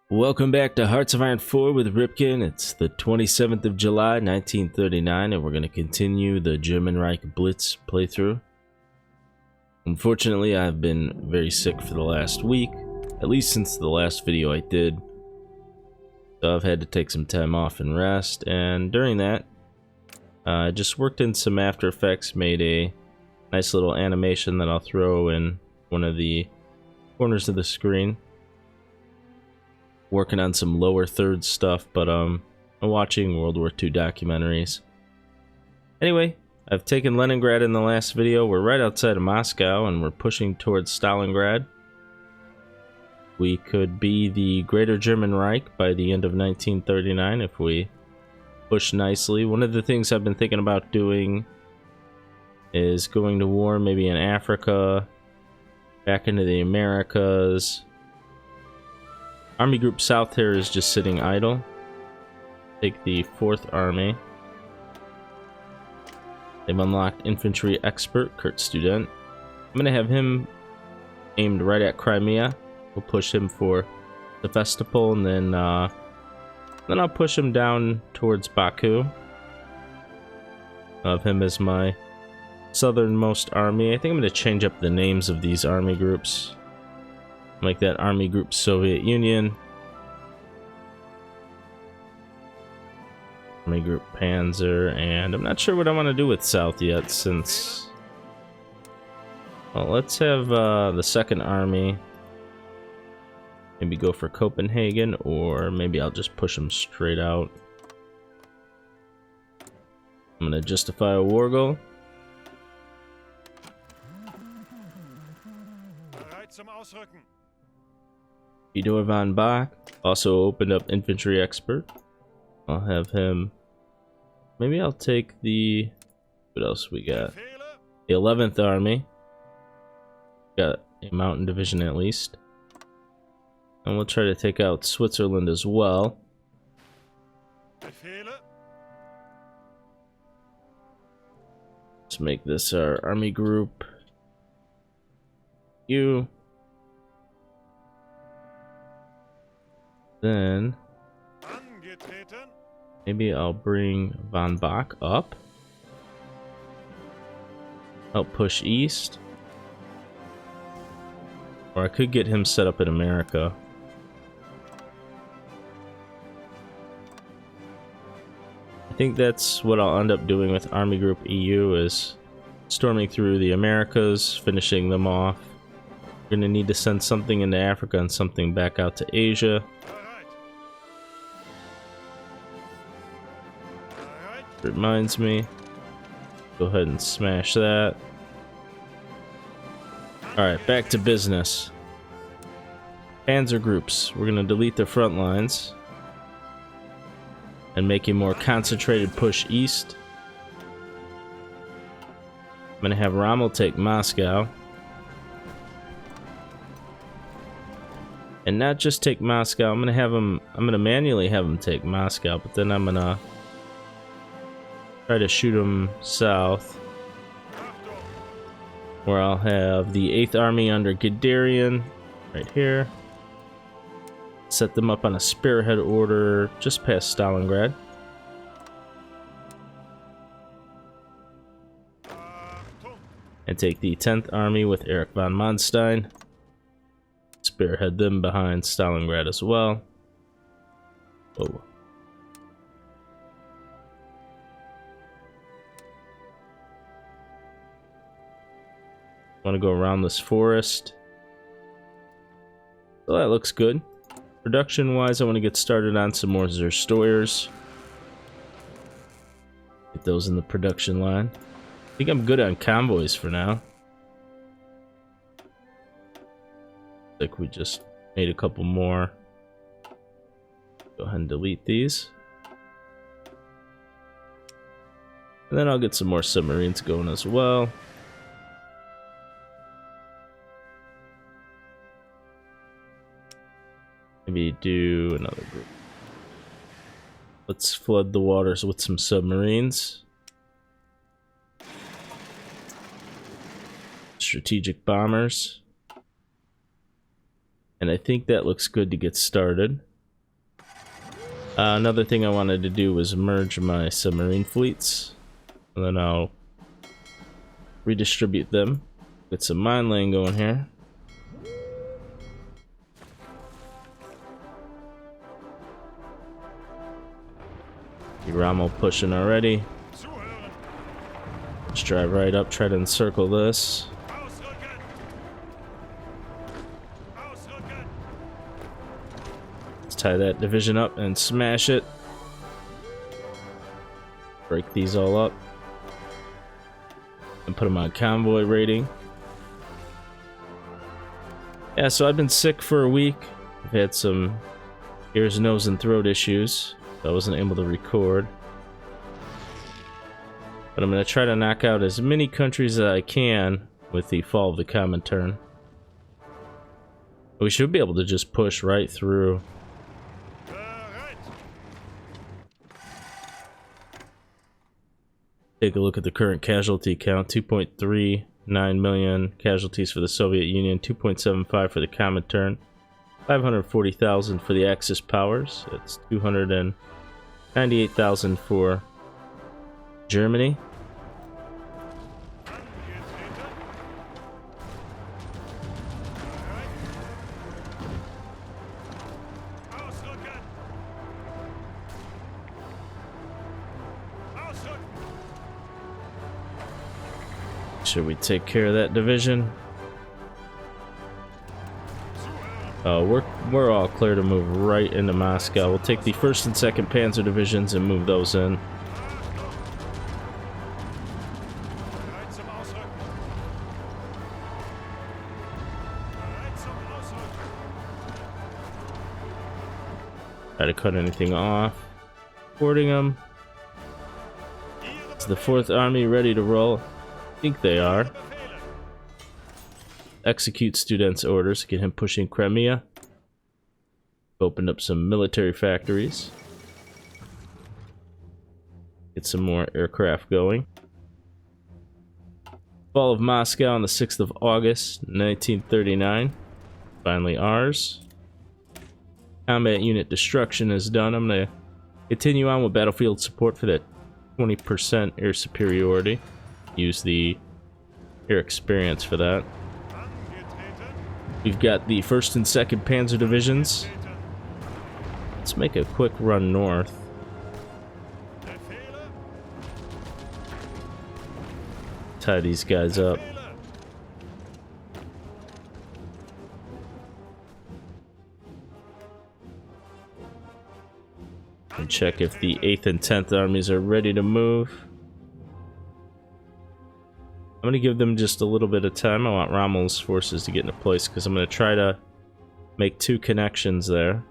Welcome back to Hearts of Iron 4 with Ripken. It's the 27th of July, 1939, and we're going to continue the German Reich Blitz playthrough. Unfortunately, I've been very sick for the last week, at least since the last video I did. So I've had to take some time off and rest, and during that, I just worked in some After Effects, made a nice little animation that I'll throw in one of the corners of the screen. Working on some lower third stuff, but I'm watching World War II documentaries. Anyway, I've taken Leningrad in the last video. We're right outside of Moscow and we're pushing towards Stalingrad. We could be the Greater German Reich by the end of 1939 if we push nicely. One of the things I've been thinking about doing is going to war maybe in Africa, back into the Americas. Army Group South here is just sitting idle. Take the 4th Army. They've unlocked Infantry Expert, Kurt Student. I'm going to have him aimed right at Crimea. We'll push him for Sevastopol, and then I'll push him down towards Baku. I'll have him as my southernmost army. I think I'm going to change up the names of these army groups. Like that Army Group Soviet Union, Army Group Panzer, and I'm not sure what I want to do with South yet, since... Well, let's have the 2nd Army maybe go for Copenhagen, or maybe I'll just push them straight out. I'm going to justify a war goal. Fedor von Bach also opened up Infantry Expert. I'll have him. Maybe I'll take the... What else we got? The 11th Army. Got a mountain division at least. And we'll try to take out Switzerland as well. Let's make this our army group. You. Then maybe I'll bring von Bach up. Help push east. Or I could get him set up in America. I think that's what I'll end up doing with Army Group EU, is storming through the Americas, finishing them off. We're gonna need to send something into Africa and something back out to Asia. Reminds me, go ahead and smash that. Alright, back to business. Panzer groups, we're gonna delete their front lines and make a more concentrated push east. I'm gonna have Rommel take Moscow, and not just take Moscow. I'm gonna manually have him take Moscow, but then I'm gonna try to shoot him south, where I'll have the 8th Army under Guderian right here. Set them up on a spearhead order just past Stalingrad. And take the 10th Army with Erich von Manstein. Spearhead them behind Stalingrad as well. Oh. Want to go around this forest. Well, that looks good. Production wise, I want to get started on some more Zerstoyers. Get those in the production line. I think I'm good on convoys for now. Like we just made a couple more. Go ahead and delete these. And then I'll get some more submarines going as well. Maybe do another group. Let's flood the waters with some submarines. Strategic bombers. And I think that looks good to get started. Another thing I wanted to do was merge my submarine fleets, and then I'll redistribute them. Get some mine laying going here. Rommel pushing already. Let's drive right up, try to encircle this. Let's tie that division up and smash it. Break these all up. And put them on convoy rating. Yeah, so I've been sick for a week. I've had some ears, nose, and throat issues. So I wasn't able to record. But I'm going to try to knock out as many countries as I can with the fall of the Comintern. We should be able to just push right through. Take a look at the current casualty count. 2.39 million casualties for the Soviet Union, 2.75 for the Comintern, 540,000 for the Axis powers. It's 298,000 for Germany. Should we take care of that division? We're all clear to move right into Moscow. We'll take the 1st and 2nd Panzer divisions and move those in. Try to cut anything off. Boarding them. Is the 4th Army ready to roll? I think they are. Execute students' orders. Get him pushing Crimea. Opened up some military factories. Get some more aircraft going. Fall of Moscow on the 6th of August, 1939. Finally ours. Combat unit destruction is done. I'm going to continue on with battlefield support for that 20% air superiority. Use the air experience for that. We've got the 1st and 2nd Panzer divisions. Let's make a quick run north. Tie these guys up. And check if the 8th and 10th armies are ready to move. I'm going to give them just a little bit of time. I want Rommel's forces to get into place because I'm going to try to make 2 connections there.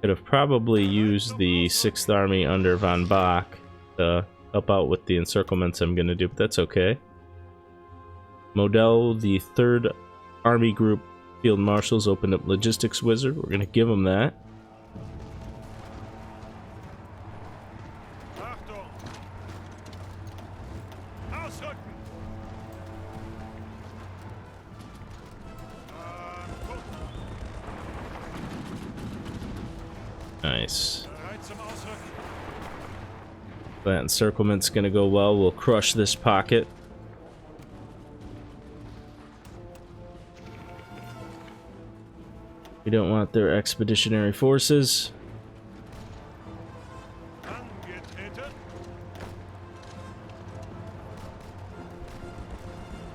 Could have probably used the 6th Army under von Bach to help out with the encirclements I'm going to do, but that's okay. Model, the 3rd Army Group Field Marshals, opened up Logistics Wizard. We're going to give them that. Nice. That encirclement's gonna go well. We'll crush this pocket. We don't want their expeditionary forces.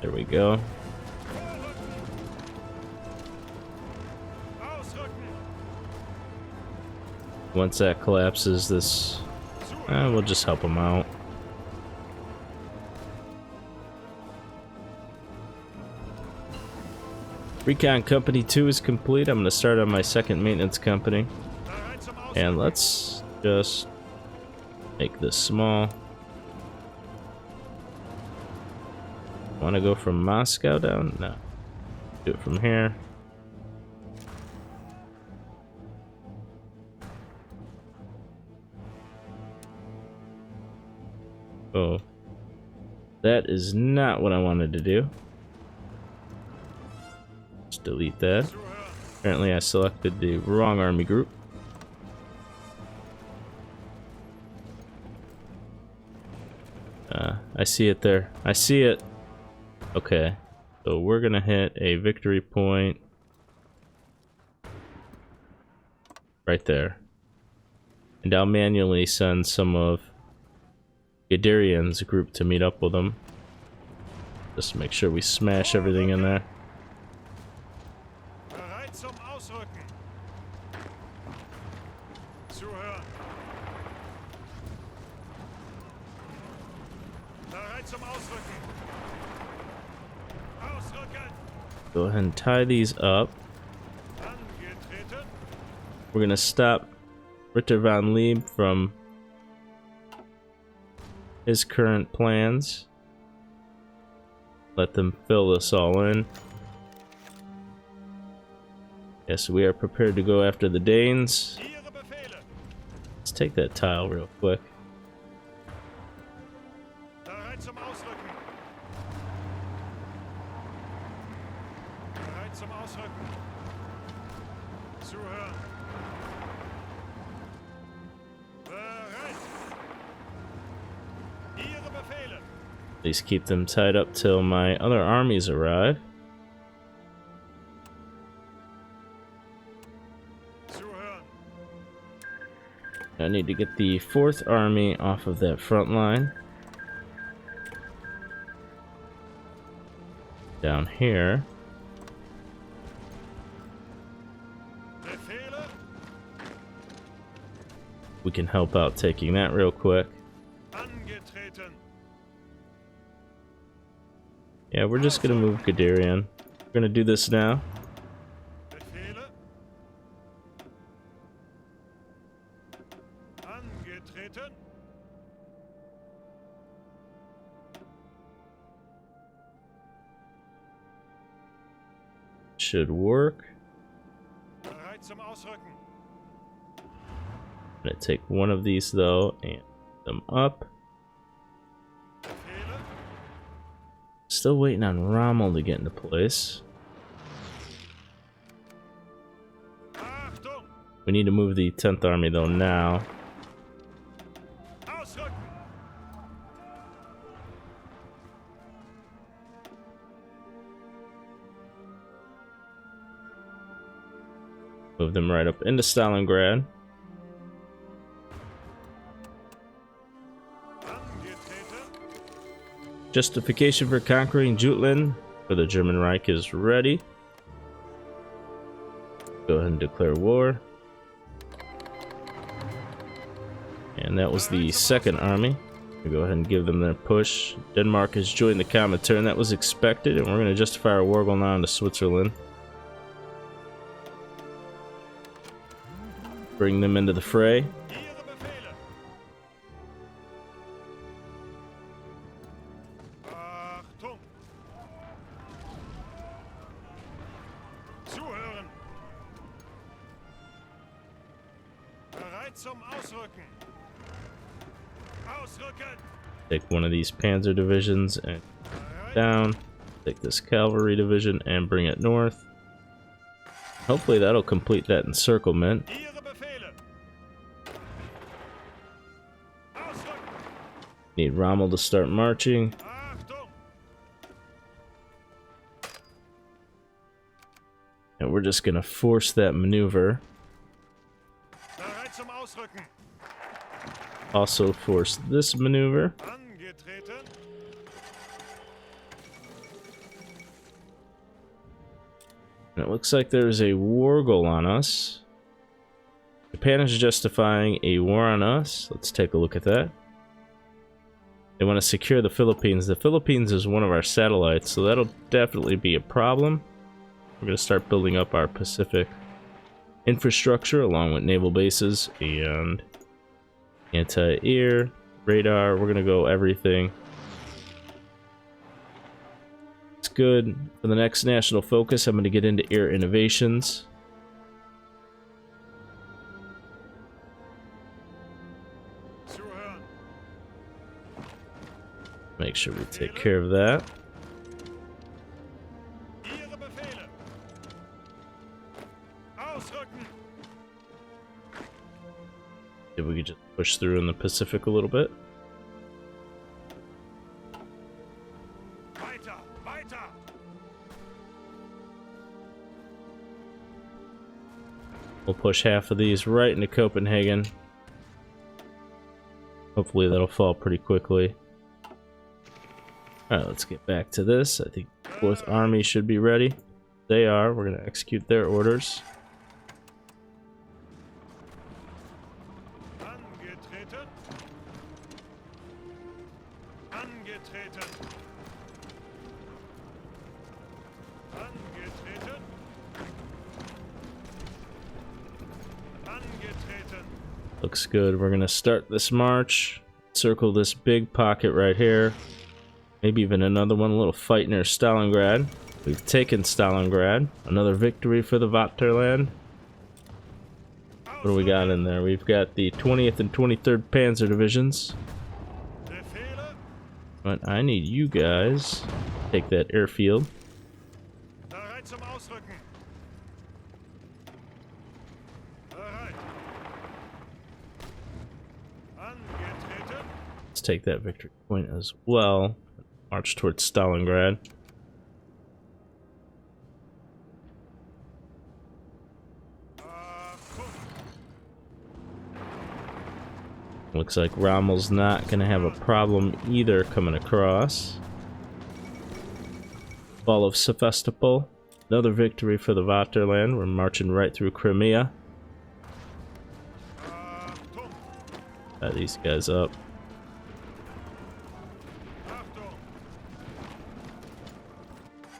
There we go. Once that collapses, this we'll just help them out. Recon Company 2 is complete. I'm going to start on my 2nd maintenance company. And let's just make this small. Want to go from Moscow down? No. Do it from here. Oh, that is not what I wanted to do. Let's delete that. Apparently I selected the wrong army group. I see it there. I see it. Okay. So we're gonna hit a victory point right there. And I'll manually send some of Guderian's group to meet up with them. Just to make sure we smash everything in there. Go ahead and tie these up. We're gonna stop Ritter von Lieb from his current plans. Let them fill this all in. Yes, we are prepared to go after the Danes. Let's take that tile real quick. Please keep them tied up till my other armies arrive. I need to get the 4th Army off of that front line. Down here. We can help out taking that real quick. Yeah, we're just gonna move Guderian. We're gonna do this now. Should work. I'm gonna take one of these though and them up. Still waiting on Rommel to get into place. We need to move the 10th Army though now. Move them right up into Stalingrad. Justification for conquering Jutland for the German Reich is ready. Go ahead and declare war. And that was the 2nd Army. We'll go ahead and give them their push. Denmark has joined the Comintern. That was expected, and we're going to justify our war going on to Switzerland. Bring them into the fray. Take one of these panzer divisions and down. Take this cavalry division and bring it north. Hopefully that'll complete that encirclement. Need Rommel to start marching. And we're just gonna force that maneuver. Also force this maneuver. And it looks like there's a war goal on us. Japan is justifying a war on us. Let's take a look at that. They want to secure the Philippines. The Philippines is one of our satellites, so that'll definitely be a problem. We're going to start building up our Pacific infrastructure along with naval bases and anti-air, radar. We're going to go everything. It's good. For the next national focus, I'm going to get into air innovations. Make sure we take care of that. if we could just push through in the Pacific a little bit. We'll push half of these right into Copenhagen. Hopefully that'll fall pretty quickly. Alright, let's get back to this. I think the 4th Army should be ready. They are. We're going to execute their orders. Looks good. We're gonna start this march, circle this big pocket right here, maybe even another one, a little fight near Stalingrad. We've taken Stalingrad, another victory for the Vaterland. What do we got in there? We've got the 20th and 23rd Panzer Divisions. But I need you guys to take that airfield. Take that victory point as well. March towards Stalingrad. Looks like Rommel's not gonna have a problem either coming across. Fall of Sevastopol. Another victory for the Vaterland. We're marching right through Crimea. Tie these guys up.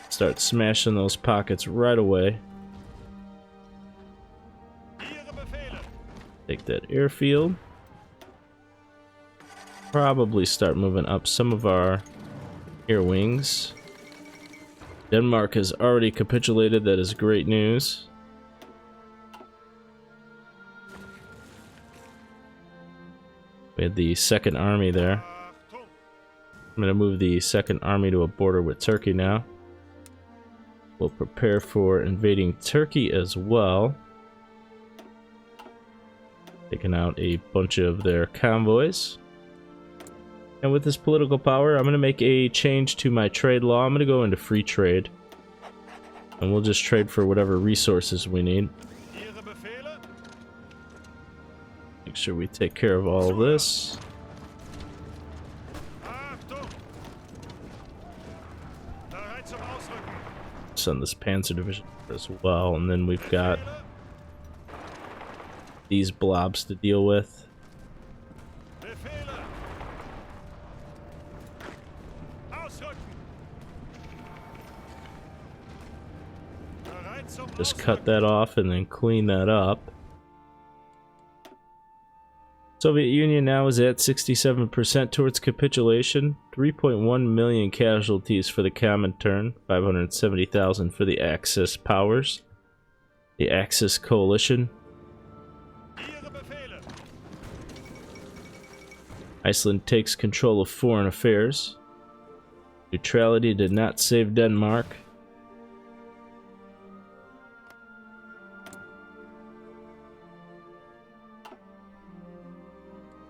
Start smashing those pockets right away. Take that airfield. Probably start moving up some of our air wings. Denmark has already capitulated. That is great news. We had the 2nd Army there. I'm going to move the 2nd Army to a border with Turkey now. We'll prepare for invading Turkey as well. Taking out a bunch of their convoys. And with this political power, I'm going to make a change to my trade law. I'm going to go into free trade. And we'll just trade for whatever resources we need. Make sure we take care of all of this. Send this Panzer Division as well, and then we've got these blobs to deal with. Just cut that off and then clean that up. Soviet Union now is at 67% towards capitulation. 3.1 million casualties for the Comintern, 570,000 for the Axis powers, the Axis coalition. Iceland takes control of foreign affairs. Neutrality did not save Denmark.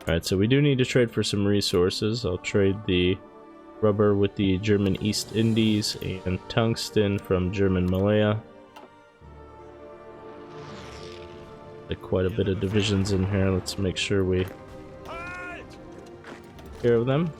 Alright, so we do need to trade for some resources. I'll trade the rubber with the German East Indies and tungsten from German Malaya. Like quite a bit of divisions in here. Let's make sure we take care of them.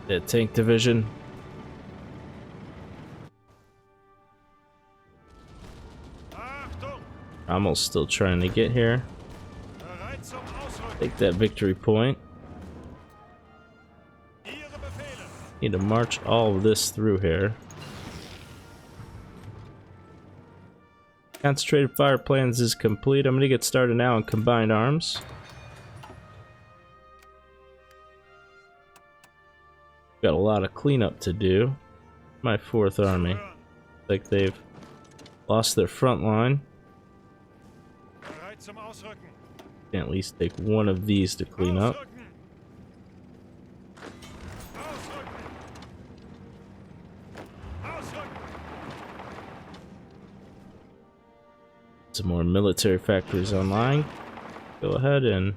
That tank division. Almost still trying to get here. Take that victory point. Need to march all of this through here. Concentrated fire plans is complete. I'm going to get started now on combined arms. Got a lot of cleanup to do. My 4th Army. Like they've lost their front line. Can at least take one of these to clean up. Some more military factories online. Go ahead and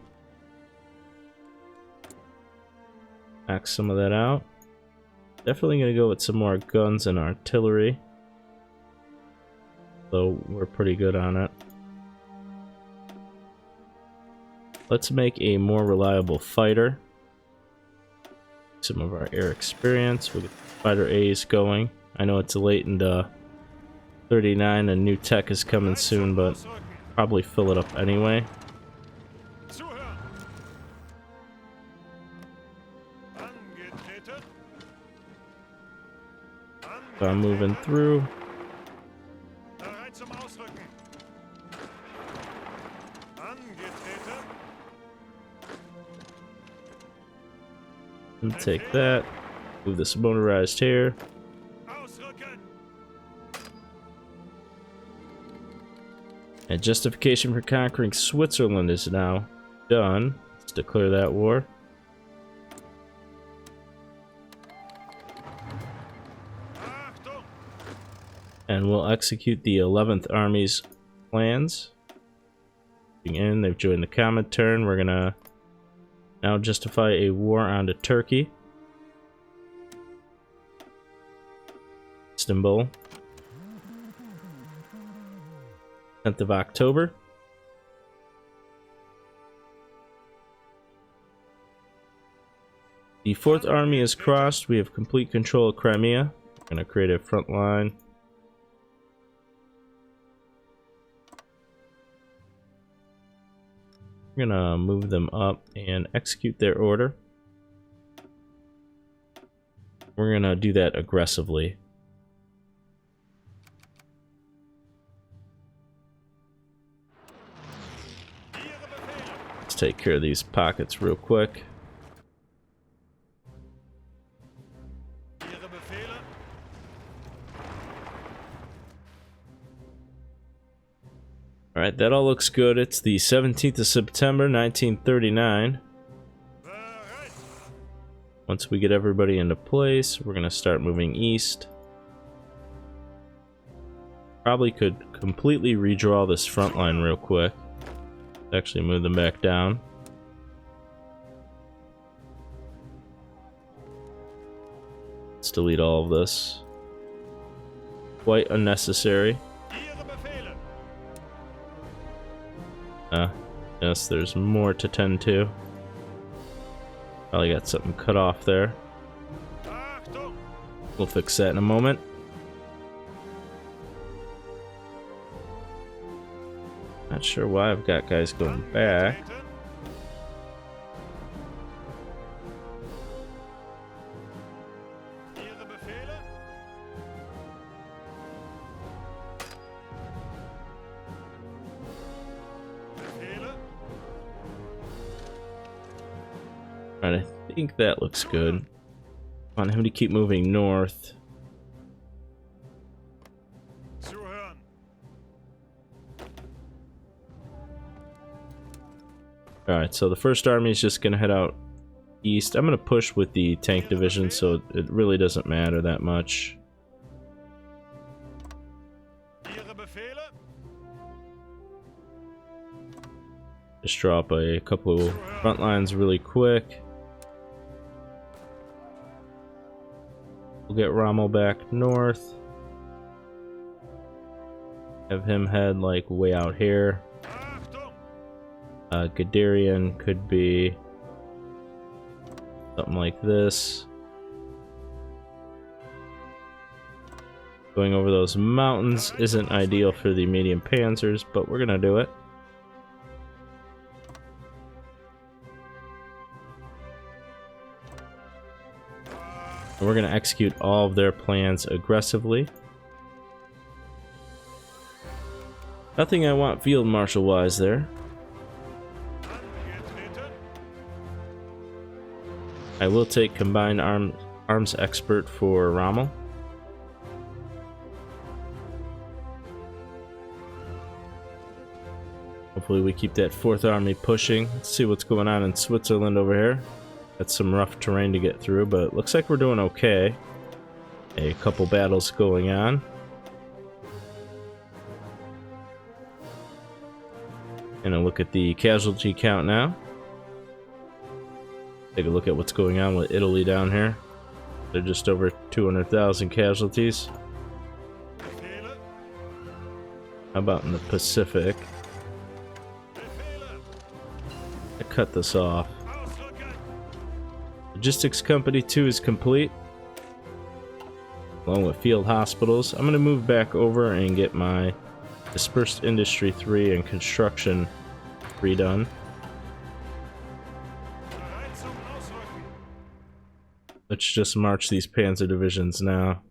max some of that out. Definitely gonna go with some more guns and artillery, though we're pretty good on it. Let's make a more reliable fighter. Some of our air experience. We'll get fighter A's going. I know it's late into 39 and new tech is coming soon, but probably fill it up anyway. So I'm moving through. And take that. Move this motorized here. And justification for conquering Switzerland is now done. Let's declare that war. And we'll execute the 11th Army's plans. They've joined the Comintern. We're gonna now justify a war onto Turkey. Istanbul. 10th of October. The 4th Army is crossed. We have complete control of Crimea. We're gonna create a front line. We're gonna move them up and execute their order. We're gonna do that aggressively. Let's take care of these pockets real quick. Alright, that all looks good. It's the 17th of September, 1939. Once we get everybody into place, we're going to start moving east. Probably could completely redraw this front line real quick. Actually move them back down. Let's delete all of this. Quite unnecessary. Yes, there's more to tend to. Probably got something cut off there. We'll fix that in a moment. Not sure why I've got guys going back. Alright, I think that looks good. I want him to keep moving north. Alright, so the 1st Army is just going to head out east. I'm going to push with the tank division, so it really doesn't matter that much. Just draw up a couple front lines really quick. We'll get Rommel back north. Have him head like way out here. Guderian could be something like this. Going over those mountains isn't ideal for the medium panzers, but we're gonna do it. And we're gonna execute all of their plans aggressively. Nothing I want field marshal wise there. I will take combined arms expert for Rommel. Hopefully we keep that 4th Army pushing. Let's see what's going on in Switzerland over here. That's some rough terrain to get through, but it looks like we're doing okay. A couple battles going on. And a look at the casualty count now. Take a look at what's going on with Italy down here. They're just over 200,000 casualties. How about in the Pacific? I cut this off. Logistics Company 2 is complete, along with field hospitals. I'm going to move back over and get my Dispersed Industry 3 and Construction 3 done. Let's just march these panzer divisions now.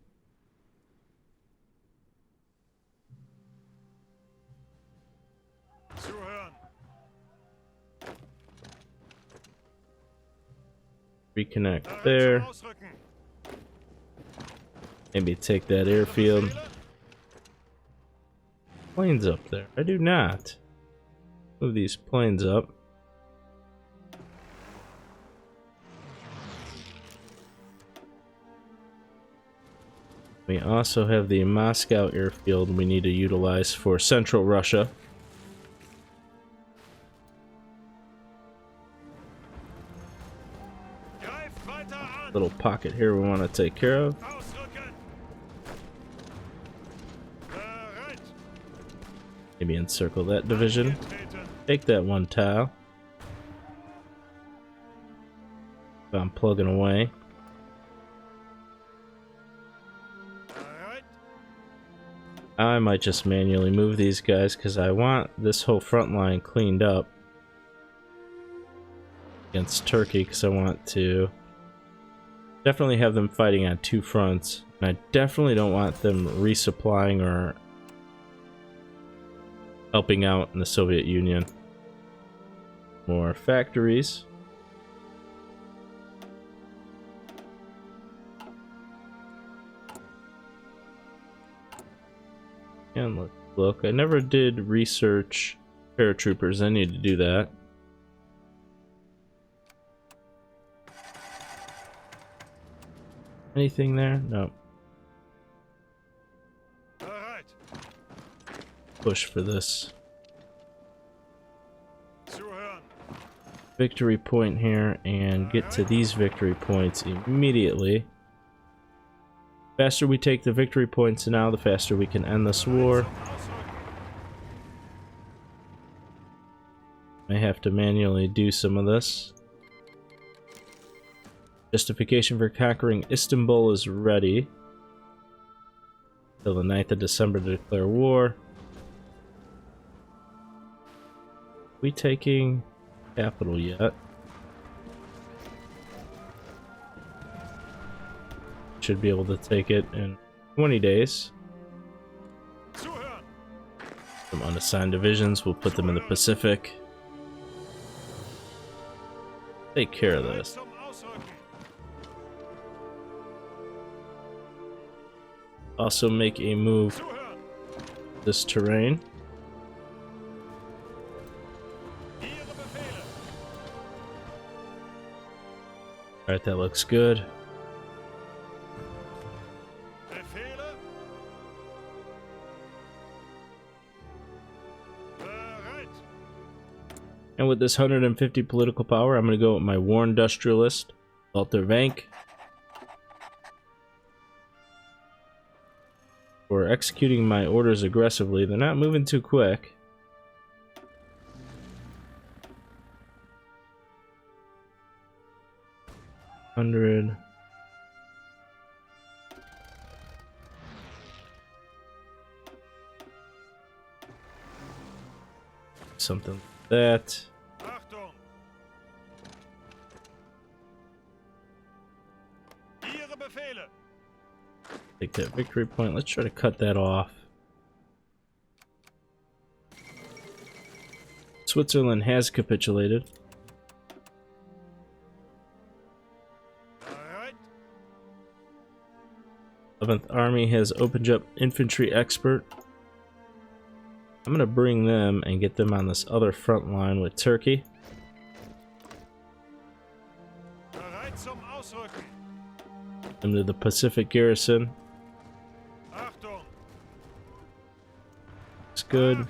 Reconnect there. Maybe take that airfield. Planes up there. I do not. Move these planes up. We also have the Moscow airfield we need to utilize for Central Russia. Little pocket here we want to take care of. Maybe encircle that division. Take that one tile. I'm plugging away. I might just manually move these guys because I want this whole front line cleaned up against Turkey, because I want to definitely have them fighting on 2 fronts. And I definitely don't want them resupplying or helping out in the Soviet Union. More factories. And let's look. I never did research paratroopers. I need to do that. Anything there? No. Push for this. Victory point here and get to these victory points immediately. The faster we take the victory points now, the faster we can end this war. I have to manually do some of this. Justification for conquering Istanbul is ready. Till the 9th of December to declare war. We taking capital yet? Should be able to take it in 20 days. Some unassigned divisions, we'll put them in the Pacific. Take care of this. Also make a move this terrain. Alright, that looks good. And with this 150 political power, I'm going to go with my war industrialist, Walter Vank. For executing my orders aggressively. They're not moving too quick. $100. Something like that. Take that victory point. Let's try to cut that off. Switzerland has capitulated. Alright. 11th Army has opened up infantry expert. I'm gonna bring them and get them on this other front line with Turkey. Into the Pacific garrison. Looks good.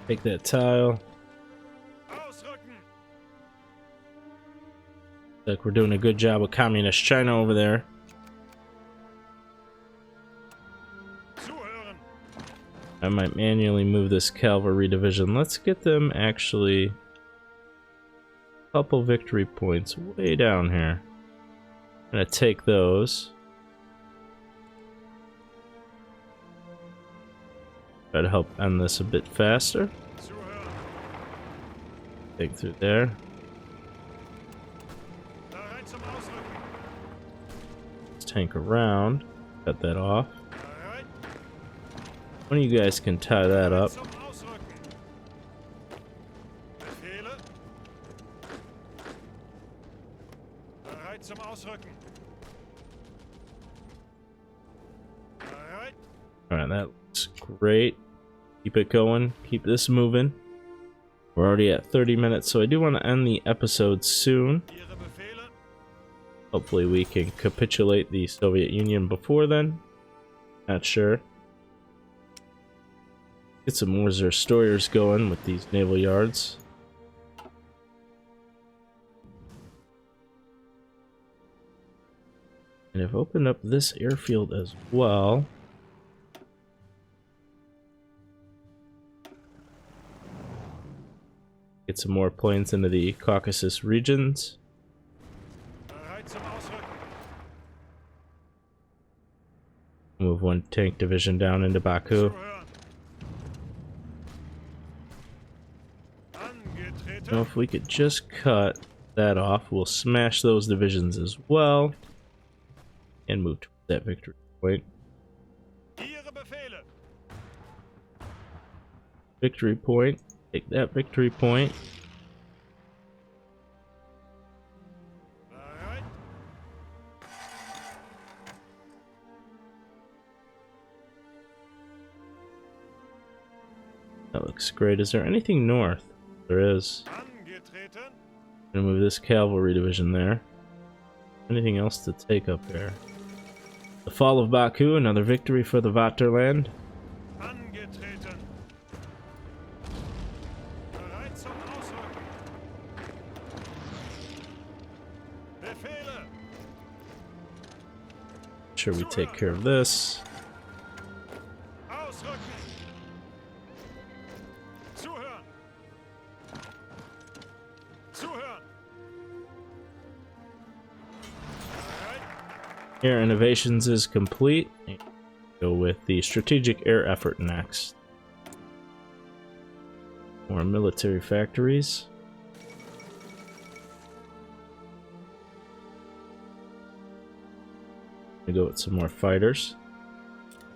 Take that tile. Like we're doing a good job with Communist China over there. I might manually move this cavalry division. Let's get them actually a couple victory points way down here. I'm gonna take those. Try to help end this a bit faster. Take through there. Let's tank around. Cut that off. One of you guys can tie that up. Alright, that looks great. Keep it going. Keep this moving. We're already at 30 minutes, so I do want to end the episode soon. Hopefully we can capitulate the Soviet Union before then. Not sure. Get some more destroyers going with these naval yards. And I've opened up this airfield as well. Get some more planes into the Caucasus regions. Move one tank division down into Baku. Now if we could just cut that off, we'll smash those divisions as well. And move to that victory point. Victory point. Take that victory point. That looks great. Is there anything north? There is. Gonna move this cavalry division there. Anything else to take up there? The fall of Baku, another victory for the Vaterland. Sure we take care of this. Air innovations is complete. Go with the strategic air effort next. More military factories. We go with some more fighters.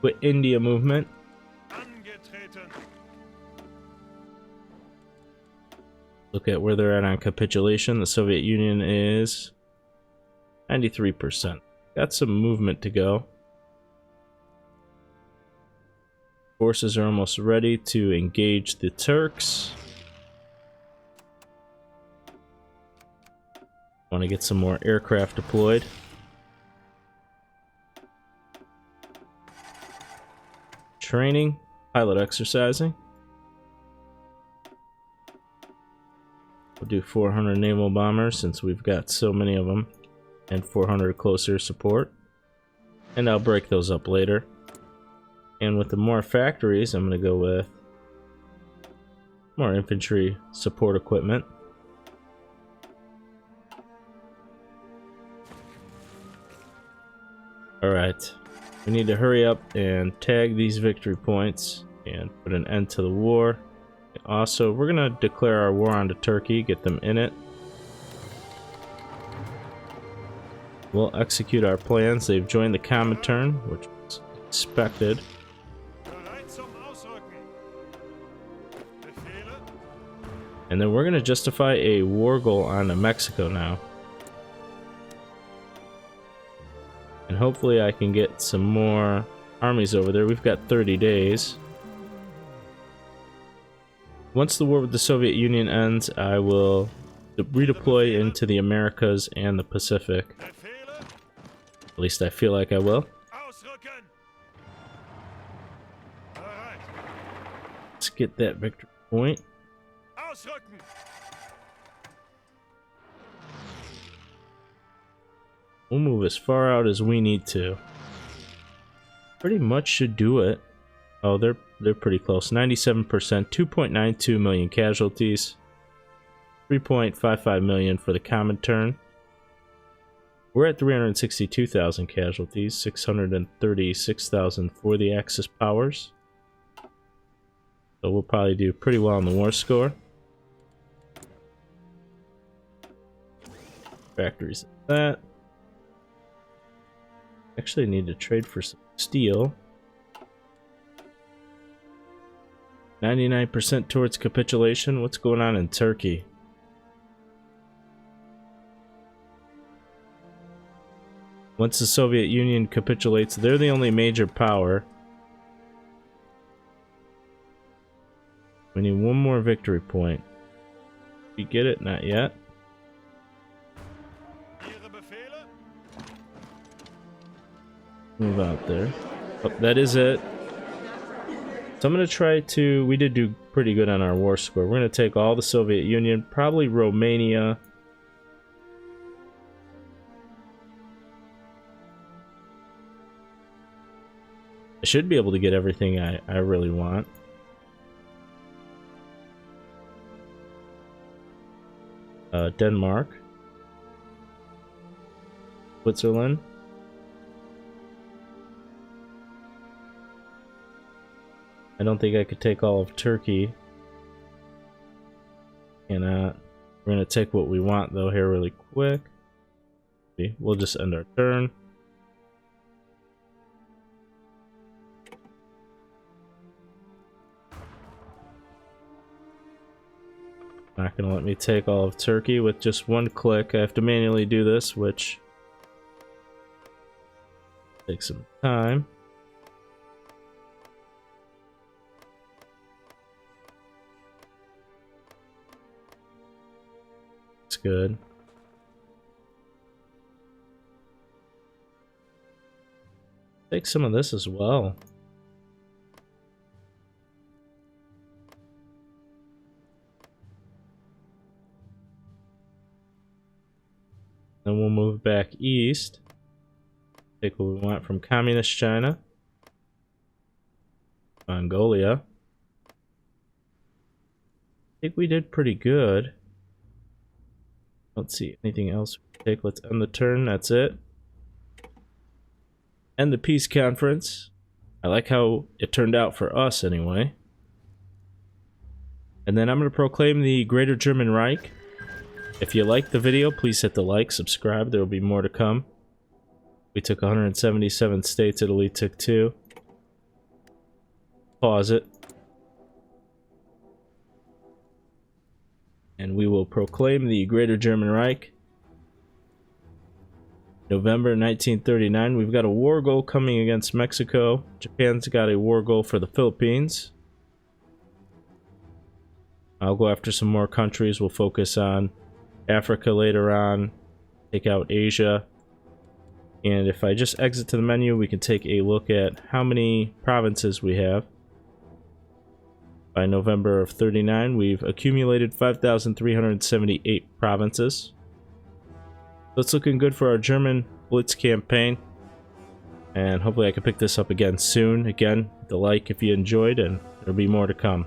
With India movement. Look at where they're at on capitulation. The Soviet Union is 93%. Got some movement to go. Forces are almost ready to engage the Turks. Want to get some more aircraft deployed. Training, pilot exercising. We'll do 400 naval bombers since we've got so many of them. And 400 closer support. And I'll break those up later. And with the more factories, I'm going to go with more infantry support equipment. Alright, we need to hurry up and tag these victory points and put an end to the war. Also, we're going to declare our war onto Turkey, get them in it. We'll execute our plans. They've joined the Comintern, which was expected. And then we're going to justify a war goal onto Mexico now. And hopefully I can get some more armies over there. We've got 30 days. Once the war with the Soviet Union ends, I will redeploy into the Americas and the Pacific. At least I feel like I will. Let's get that victory point. We'll move as far out as we need to. Pretty much should do it. Oh, they're pretty close. 97%, 2.92 million casualties. 3.55 million for the Comintern. We're at 362,000 casualties, 636,000 for the Axis powers. So we'll probably do pretty well on the war score. Factories like that. Actually need to trade for some steel. 99% towards capitulation. What's going on in Turkey? Once the Soviet Union capitulates, they're the only major power. We need one more victory point. Did you get it? Not yet. Move out there. Oh, that is it. So I'm going to try to... We did do pretty good on our war score. We're going to take all the Soviet Union, probably Romania. I should be able to get everything I really want. Denmark. Switzerland. I don't think I could take all of Turkey. Cannot. We're going to take what we want, though, here really quick. We'll just end our turn. Not going to let me take all of Turkey with just one click. I have to manually do this, which takes some time. It's good. Take some of this as well. Then we'll move back east. Take what we want from Communist China. Mongolia. I think we did pretty good. Don't see anything else we can take. Let's end the turn. That's it. End the peace conference. I like how it turned out for us anyway. And then I'm going to proclaim the Greater German Reich. If you liked the video, please hit the like, subscribe. There will be more to come. We took 177 states. Italy took 2. Pause it. And we will proclaim the Greater German Reich. November 1939. We've got a war goal coming against Mexico. Japan's got a war goal for the Philippines. I'll go after some more countries. We'll focus on Africa later on. Take out Asia. And if I just exit to the menu, we can take a look at how many provinces we have. By November of 39, we've accumulated 5,378 provinces. So it's looking good for our German Blitz campaign. And hopefully I can pick this up again soon. Again, the like if you enjoyed, and there'll be more to come.